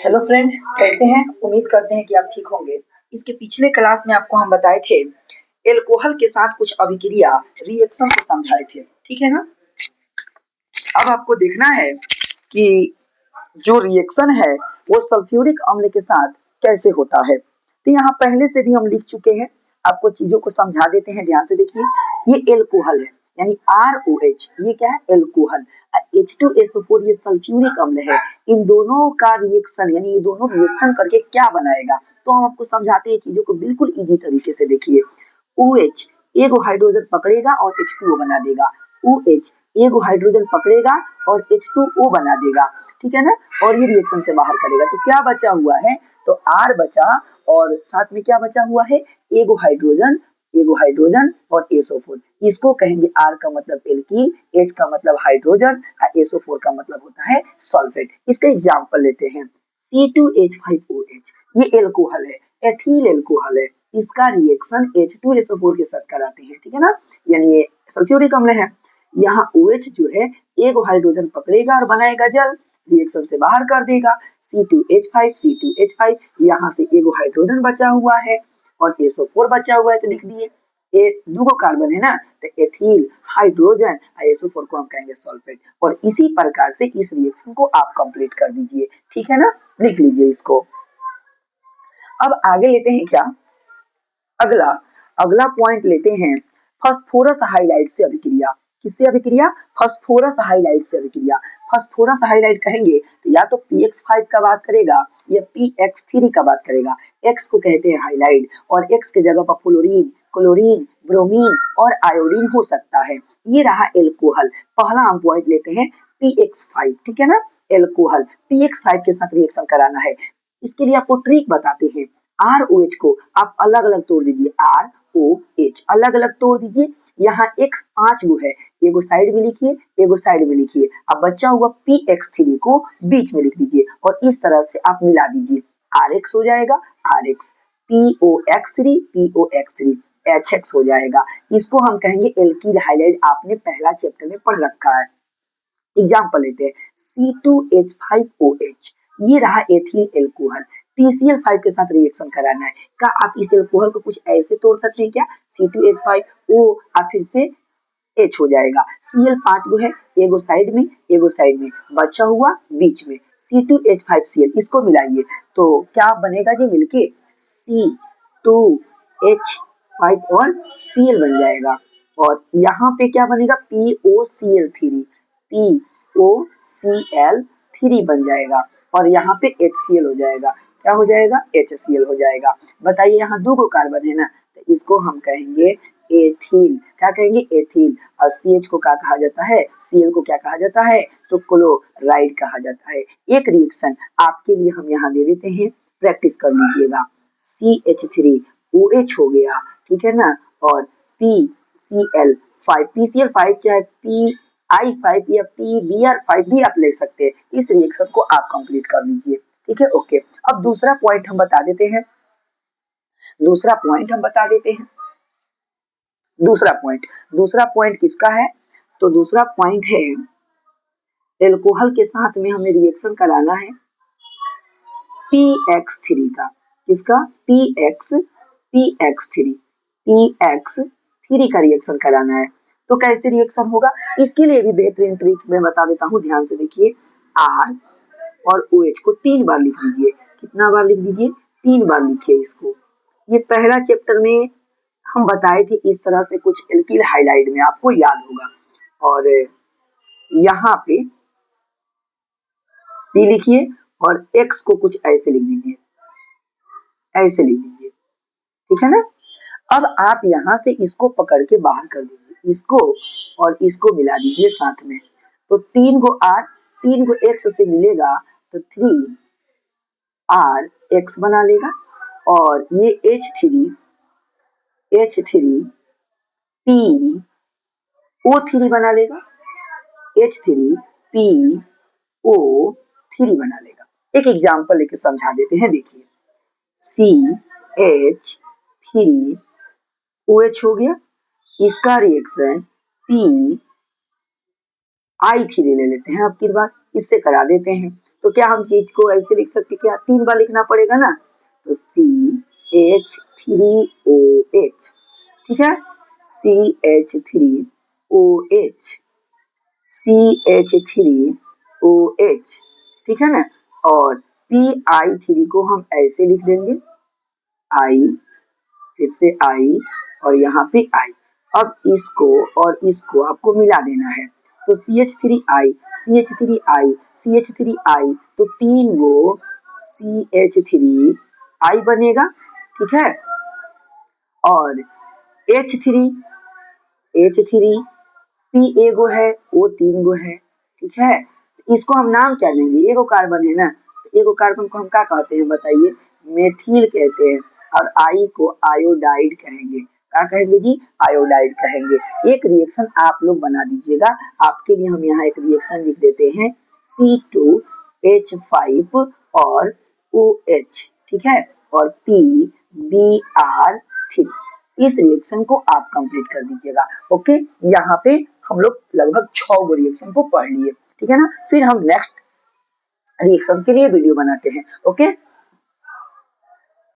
Hello friend, कैसे हैं? उम्मीद करते हैं कि आप ठीक होंगे। इसके पिछले क्लास में आपको हम बताए थे एल्कोहल के साथ कुछ अभिक्रिया रिएक्शन को समझाए थे, ठीक है ना। अब आपको देखना है कि जो रिएक्शन है वो सल्फ्यूरिक अम्ल के साथ कैसे होता है। तो यहाँ पहले से भी हम लिख चुके हैं, आपको चीजों को समझा देते हैं, ध्यान से देखिए। ये एल्कोहल है यानी ROH, ये क्या है? एल्कोहल। H2SO4 ये सल्फ्यूरिक अम्ल है। इन दोनों का रिएक्शन यानी ये दोनों रिएक्शन करके क्या बनाएगा, तो हम आपको समझाते हैं चीजों को बिल्कुल इजी तरीके से। देखिए, OH एगो हाइड्रोजन पकड़ेगा और H2O बना देगा। OH एगो हाइड्रोजन पकड़ेगा और H2O बना देगा, ठीक है ना। और ये रिएक्शन से बाहर करेगा तो क्या बचा हुआ है? तो R बचा और साथ में क्या बचा हुआ है? एगो हाइड्रोजन, एगो हाइड्रोजन और SO4। इसको कहेंगे R का मतलब एल्कीन, H का मतलब हाइड्रोजन और SO4 का मतलब होता है सल्फेट। इसका एग्जांपल लेते हैं, C2H5OH ये एल्कोहल है, एथिल एल्कोहल है। इसका रिएक्शन H2SO4 के साथ कराते हैं, ठीक है ना, यानी ये सल्फ्यूरिक अम्ल है। यहाँ OH जो है एगो हाइड्रोजन पकड़ेगा और बनाएगा जल, रिएक्शन से बाहर कर देगा। C2H5 यहाँ से एगो हाइड्रोजन बचा हुआ है और SO4 बचा हुआ है, तो लिख दिए। ये दूगो कार्बन है ना, तो एथिल हाइड्रोजन और SO4 को हम कहेंगे सल्फेट। और इसी प्रकार से इस रिएक्शन को आप कंप्लीट कर दीजिए, ठीक है ना, लिख लीजिए इसको। अब आगे लेते हैं क्या, अगला अगला पॉइंट लेते हैं फास्फोरस हाइलाइड से अभिक्रिया। किससे अभिक्रिया? फास्फोरस हाइलाइड से अभिक्रिया। फास्फोरस हाइलाइड कहेंगे तो या तो PX5 का बात करेगा या PX3 का बात करेगा। X को कहते हैं हाइलाइड और X के जगह पर फ्लोरीन, क्लोरीन, ब्रोमीन और आयोडीन हो सकता है। ये रहा एल्कोहल। पहला हम पॉइंट लेते हैं PX5, ठीक है ना। एल्कोहल PX5 के साथ रिएक्शन कराना है। इसके लिए आपको ट्रिक बताते हैं। ROH को आप अलग अलग तोड़ दीजिए, ROH अलग अलग तोड़ दीजिए। यहाँ X 5 गो है, एगो साइड में लिखिए, एगो साइड में लिखिए। अब बचा हुआ PX3 को बीच में लिख दीजिए और इस तरह से आप मिला दीजिए। RX हो जाएगा, RX, POX3 HX हो जाएगा। इसको हम कहेंगे एल्कील हाइलाइड। आपने पहला चैप्टर में पढ़ रखा है। एग्जाम्पल लेते हैं, C2H5OH ये रहा एथिल एल्कोहल। TCl5 के साथ रिएक्शन कराना है। क्या आप इस एल्कोहल को कुछ ऐसे तोड़ सकते हैं क्या? C2H5O और फिर से H हो जाएगा। Cl 5 गो है, एगो साइड में, एगो साइड में, बचा हुआ बीच में C2H5Cl। इसको मिलाइए तो क्या बनेगा जी? मिलके C2H5 और Cl बन जाएगा। और यहाँ पे क्या बनेगा? POCl3 बन जाएगा और यहाँ पे HCl हो जाएगा। क्या हो जाएगा? HCl हो जाएगा। बताइए, यहाँ दो गो कार्बन है ना, तो इसको हम कहेंगे एथिल। क्या कहेंगे? एथिल। और CH को क्या कहा जाता है? Cl को क्या कहा जाता है? तो क्लोराइड कहा जाता है। एक रिएक्शन आपके लिए हम यहाँ दे देते हैं, प्रैक्टिस कर लीजिएगा। CH3OH हो गया, ठीक है ना, और PCl5 चाहे PI5 या PBr5 भी आप ले सकते हैं। इस रिएक्शन को आप कंप्लीट कर लीजिए, ठीक है, ओके। अब दूसरा पॉइंट हम बता देते हैं, दूसरा पॉइंट किसका है? तो दूसरा पॉइंट है एल्कोहल के साथ में हमें रिएक्शन कराना है PX3 का। किसका? PX3 का रिएक्शन कराना है। तो कैसे रिएक्शन होगा, इसके लिए भी बेहतरीन ट्रिक मैं बता देता हूँ, ध्यान से देखिए। R और OH को 3 बार लिख लीजिए। कितना बार लिख दीजिए? 3 बार लिखिए इसको। ये पहला चैप्टर में हम बताए थे इस तरह से कुछ एल्किल हाइलाइड में, आपको याद होगा। और यहाँ पे P लिखिए और X को कुछ ऐसे लिख दीजिए, ऐसे लिख दीजिए, ठीक है ना। अब आप यहाँ से इसको पकड़ के बाहर कर दीजिए, इसको और इसको मिला दीजिए साथ में। तो 3 गो R 3 गो X से मिलेगा तो 3RX बना लेगा। और ये H3PO3 बना लेगा, H3PO3 बना लेगा। एक एग्जाम्पल लेके समझा देते हैं, देखिए। CH3OH हो गया, इसका रिएक्शन I3 ले लेते हैं अब की बार, इससे करा देते हैं। तो क्या हम चीज को ऐसे लिख सकते, क्या 3 बार लिखना पड़ेगा ना, तो CH3OH, ठीक है, CH3OH, CH3OH, ठीक है ना। और PI3 को हम ऐसे लिख देंगे, I, फिर से I और यहाँ पे I। अब इसको और इसको आपको मिला देना है, तो CH3I, CH3I, CH3I, तो 3 गो CH3I बनेगा, ठीक है। और H3, H3 P एगो है, O 3 गो है, ठीक है। इसको हम नाम क्या देंगे, एगो कार्बन है ना, तो एगो कार्बन को हम क्या कहते हैं बताइए, मेथिल कहते हैं। और आई को आयोडाइड कहेंगे, क्या कहेंगे जी, आयोडाइड कहेंगे। एक रिएक्शन आप लोग बना दीजिएगा, आपके लिए हम यहाँ एक रिएक्शन लिख देते हैं, C2H5 और OH, ठीक है, और PBr3। इस रिएक्शन को आप कंप्लीट कर दीजिएगा। ओके, यहाँ पे हम लोग लगभग 6 गो रिएक्शन को पढ़ लिए, ठीक है ना। फिर हम नेक्स्ट रिएक्शन के लिए वीडियो बनाते हैं। ओके।